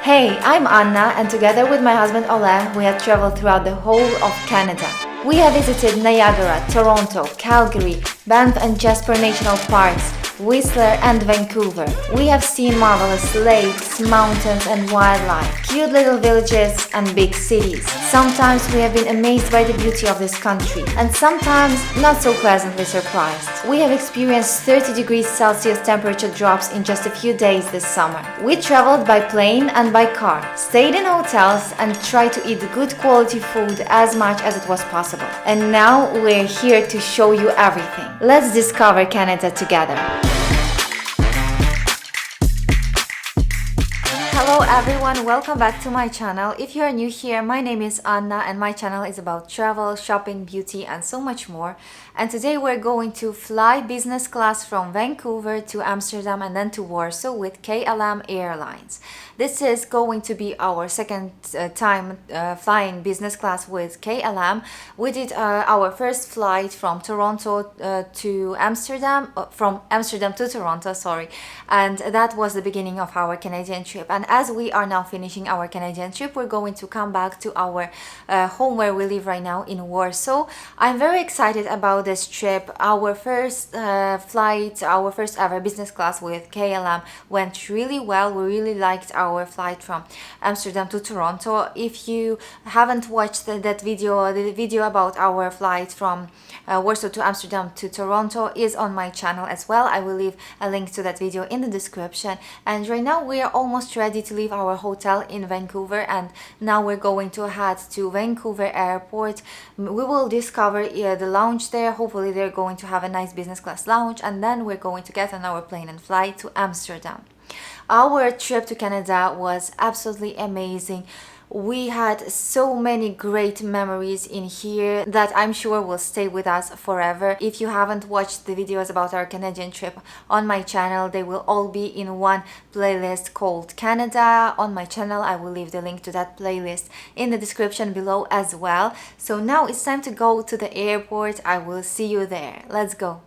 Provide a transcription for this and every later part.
Hey, I'm Anna, and together with my husband Oleg, we have traveled throughout the whole of Canada. We have visited Niagara, Toronto, Calgary, Banff and Jasper National Parks, Whistler and Vancouver. We have seen marvelous lakes, mountains and wildlife, cute little villages and big cities. Sometimes we have been amazed by the beauty of this country, and sometimes not so pleasantly surprised. We have experienced 30 degrees Celsius temperature drops in just a few days this summer. We traveled by plane and by car, stayed in hotels and tried to eat good quality food as much as it was possible. And now we're here to show you everything. Let's discover Canada together. Hello everyone, welcome back to my channel. If you are new here, my name is Anna and my channel is about travel, shopping, beauty and so much more. And today we're going to fly business class from Vancouver to Amsterdam and then to Warsaw with KLM Airlines. This is going to be our second time flying business class with KLM. We did our first flight from Toronto to Amsterdam, from Amsterdam to Toronto, sorry. And that was the beginning of our Canadian trip. And as we are now finishing our Canadian trip, we're going to come back to our home where we live right now in Warsaw. I'm very excited about this trip. Our first flight, our first ever business class with KLM went really well. We really liked our flight from Amsterdam to Toronto. If you haven't watched that video, the video about our flight from Warsaw to Amsterdam to Toronto is on my channel as well. I will leave a link to that video in the description. And right now we are almost ready to leave our hotel in Vancouver, and now we're going to head to Vancouver airport. We will discover the lounge there. Hopefully they're going to have a nice business class lounge, and then we're going to get on our plane and fly to Amsterdam. Our trip to Canada was absolutely amazing. We had so many great memories in here that I'm sure will stay with us forever. If you haven't watched the videos about our Canadian trip on my channel, they will all be in one playlist called Canada. On my channel, I will leave the link to that playlist in the description below as well. So now it's time to go to the airport. I will see you there. Let's go.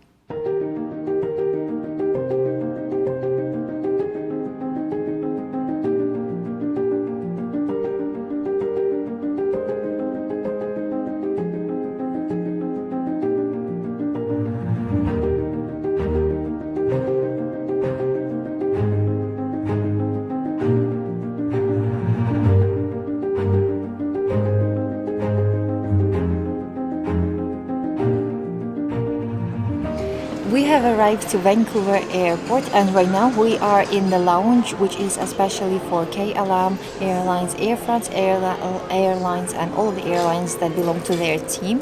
We have arrived to Vancouver airport, and right now we are in the lounge, which is especially for KLM Airlines, Air France Airlines and all the airlines that belong to their team.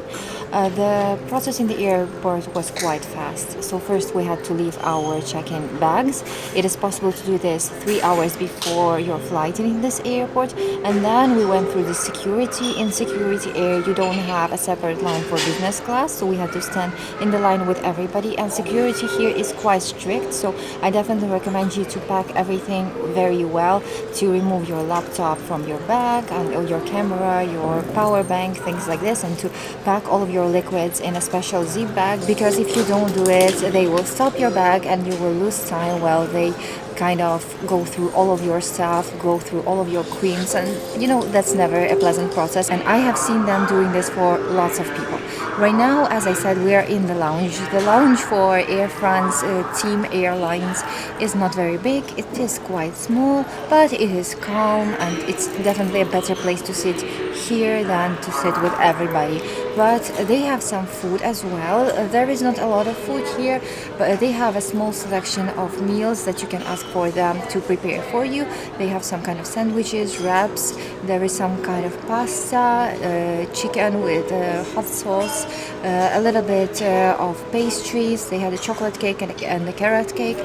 The process in the airport was quite fast. So first we had to leave our check-in bags. It is possible to do this 3 hours before your flight in this airport, and then we went through the security. In security air you don't have a separate line for business class, so we had to stand in the line with everybody, and security here is quite strict, so I definitely recommend you to pack everything very well, to remove your laptop from your bag and your camera, your power bank, things like this, and to pack all of your liquids in a special zip bag, because if you don't do it, they will stop your bag and you will lose time while they kind of go through all of your stuff, go through all of your creams, and you know that's never a pleasant process, and I have seen them doing this for lots of people. Right now, as I said, we are in the lounge. The lounge for Air France team airlines is not very big. It is quite small, but it is calm, and it's definitely a better place to sit here than to sit with everybody. But they have some food as well. There is not a lot of food here, but they have a small selection of meals that you can ask for them to prepare for you. They have some kind of sandwiches, wraps. There is some kind of pasta, chicken with hot sauce, a little bit of pastries. They had a chocolate cake and a carrot cake.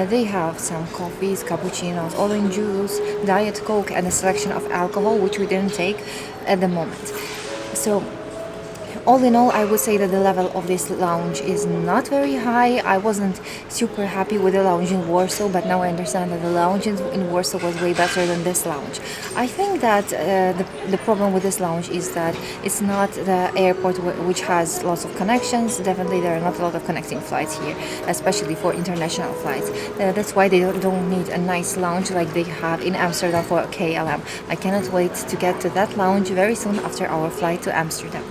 They have some coffees, cappuccinos, orange juice, diet coke, and a selection of alcohol, which we didn't take at the moment. So All in all, I would say that the level of this lounge is not very high. I wasn't super happy with the lounge in Warsaw, but now I understand that the lounge in Warsaw was way better than this lounge. I think that the problem with this lounge is that it's not the airport which has lots of connections. Definitely there are not a lot of connecting flights here, especially for international flights. That's why they don't need a nice lounge like they have in Amsterdam for KLM. I cannot wait to get to that lounge very soon after our flight to Amsterdam.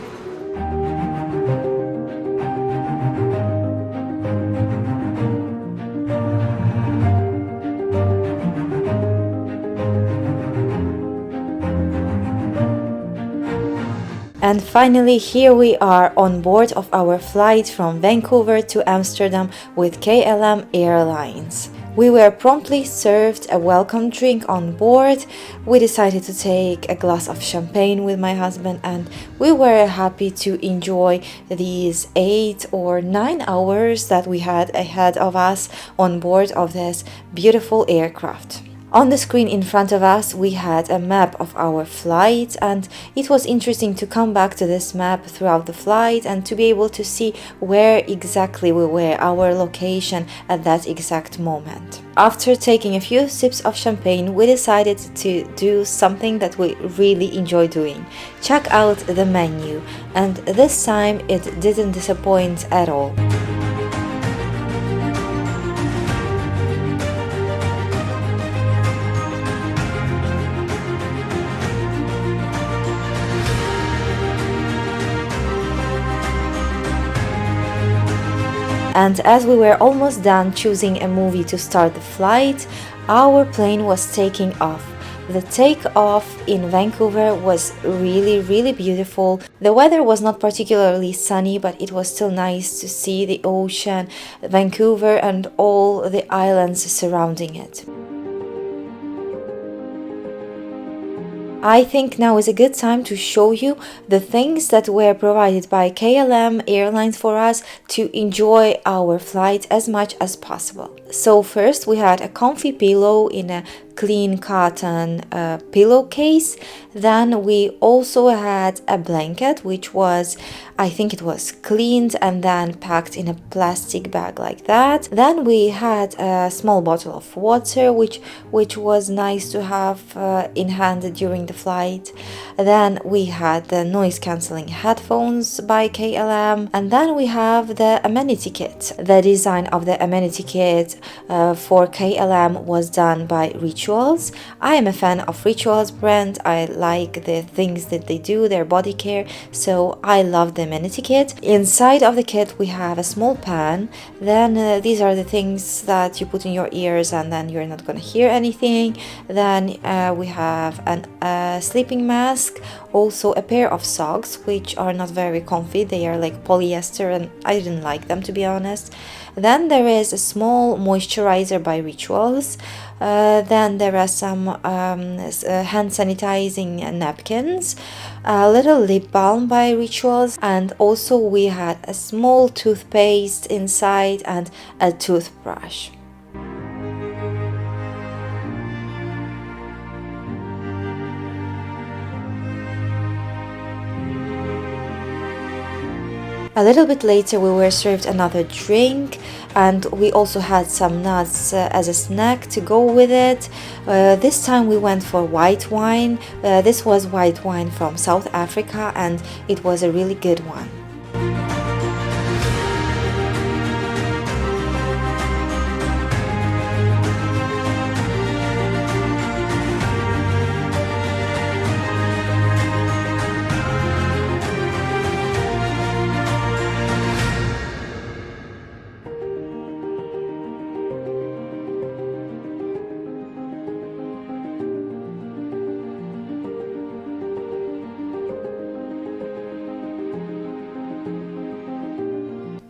And finally, here we are on board of our flight from Vancouver to Amsterdam with KLM Airlines. We were promptly served a welcome drink on board. We decided to take a glass of champagne with my husband, and we were happy to enjoy these 8 or 9 hours that we had ahead of us on board of this beautiful aircraft. On the screen in front of us, we had a map of our flight, and it was interesting to come back to this map throughout the flight and to be able to see where exactly we were, our location at that exact moment. After taking a few sips of champagne, we decided to do something that we really enjoy doing. Check out the menu, and this time it didn't disappoint at all. And as we were almost done choosing a movie to start the flight, our plane was taking off. The takeoff in Vancouver was really beautiful. The weather was not particularly sunny, but it was still nice to see the ocean, Vancouver, and all the islands surrounding it. I think now is a good time to show you the things that were provided by KLM Airlines for us to enjoy our flight as much as possible. So first we had a comfy pillow in a clean cotton pillowcase. Then we also had a blanket, which was, I think it was cleaned and then packed in a plastic bag like that. Then we had a small bottle of water, which was nice to have in hand during the flight. Then we had the noise cancelling headphones by KLM, and then we have the Amenity kit. The design of the Amenity kit for KLM was done by Rituals. I am a fan of Rituals brand. I like the things that they do, their body care, so I love the Amenity kit. Inside of the kit we have a small pan. Then these are the things that you put in your ears and then you're not gonna hear anything. Then we have a sleeping mask, also a pair of socks, which are not very comfy. They are like polyester and I didn't like them, to be honest. Then there is a small moisturizer by Rituals. Then there are some hand sanitizing napkins, a little lip balm by Rituals, and also we had a small toothpaste inside and a toothbrush. A little bit later we were served another drink, and we also had some nuts as a snack to go with it. This time we went for white wine. This was white wine from South Africa and it was a really good one.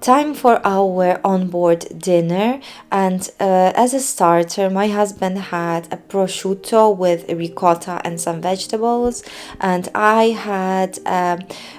Time for our onboard dinner, and as a starter my husband had a prosciutto with ricotta and some vegetables, and I had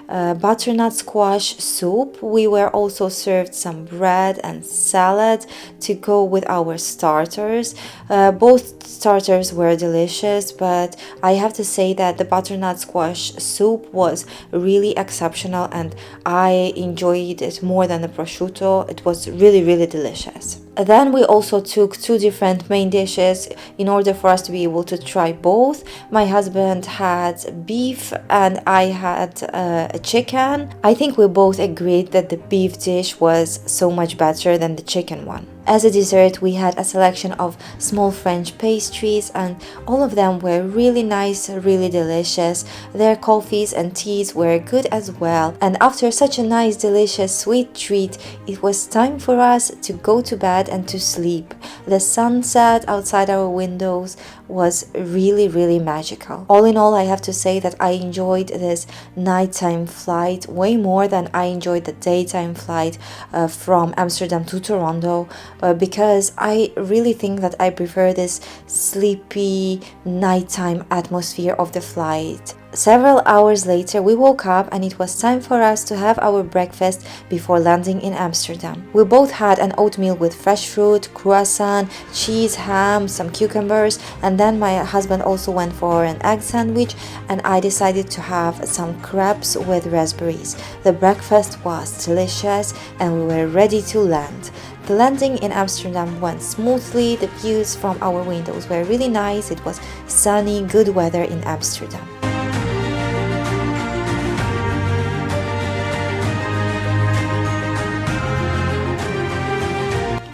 butternut squash soup. We were also served some bread and salad to go with our starters. Both starters were delicious, but I have to say that the butternut squash soup was really exceptional and I enjoyed it more than the prosciutto. It was really delicious. Then we also took two different main dishes in order for us to be able to try both. My husband had beef and I had a chicken. I think we both agreed that the beef dish was so much better than the chicken one. As a dessert, we had a selection of small French pastries, and all of them were really nice, really delicious. Their coffees and teas were good as well. And after such a nice, delicious, sweet treat, it was time for us to go to bed and to sleep. The sunset outside our windows was really magical. All in all, I have to say that I enjoyed this nighttime flight way more than I enjoyed the daytime flight from Amsterdam to Toronto, because I really think that I prefer this sleepy nighttime atmosphere of the flight. Several hours later, we woke up and it was time for us to have our breakfast before landing in Amsterdam. We both had an oatmeal with fresh fruit, croissant, cheese, ham, some cucumbers, and then my husband also went for an egg sandwich and I decided to have some crepes with raspberries. The breakfast was delicious and we were ready to land. The landing in Amsterdam went smoothly. The views from our windows were really nice. It was sunny, good weather in Amsterdam.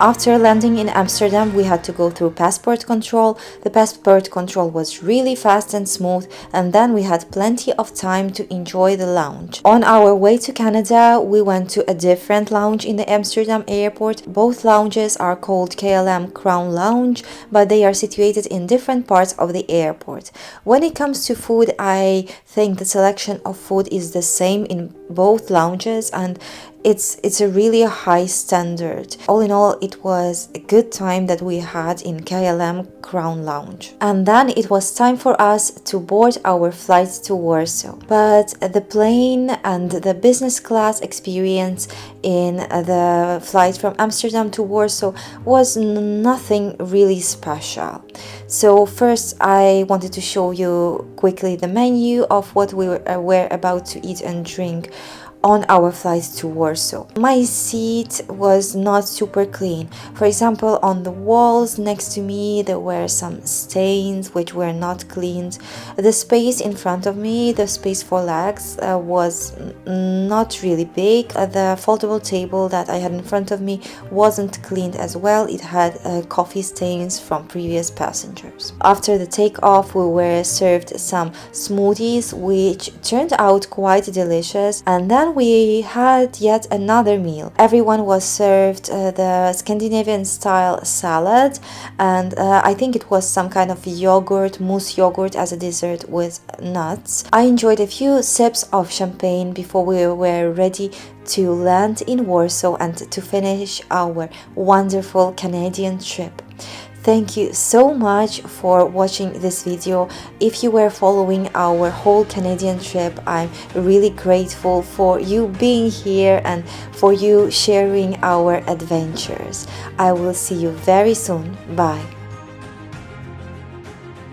After landing in Amsterdam, we had to go through passport control. The passport control was really fast and smooth, and then we had plenty of time to enjoy the lounge. On our way to Canada, we went to a different lounge in the Amsterdam airport. Both lounges are called KLM Crown Lounge, but they are situated in different parts of the airport. When it comes to food, I think the selection of food is the same in both lounges, and it's a really high standard. All in all, it was a good time that we had in KLM Crown Lounge. And then it was time for us to board our flight to Warsaw. But the plane and the business class experience in the flight from Amsterdam to Warsaw was nothing really special. So first I wanted to show you quickly the menu of what we were about to eat and drink on our flight to Warsaw. My seat was not super clean. For example, on the walls next to me there were some stains which were not cleaned. The space in front of me, the space for legs, was not really big. The foldable table that I had in front of me wasn't cleaned as well. It had coffee stains from previous passengers. After the takeoff, we were served some smoothies which turned out quite delicious, and then we had yet another meal. Everyone was served the Scandinavian style salad, and I think it was some kind of yogurt, mousse yogurt as a dessert with nuts. I enjoyed a few sips of champagne before we were ready to land in Warsaw and to finish our wonderful Canadian trip. Thank you so much for watching this video. If you were following our whole Canadian trip, I'm really grateful for you being here and for you sharing our adventures. I will see you very soon. Bye.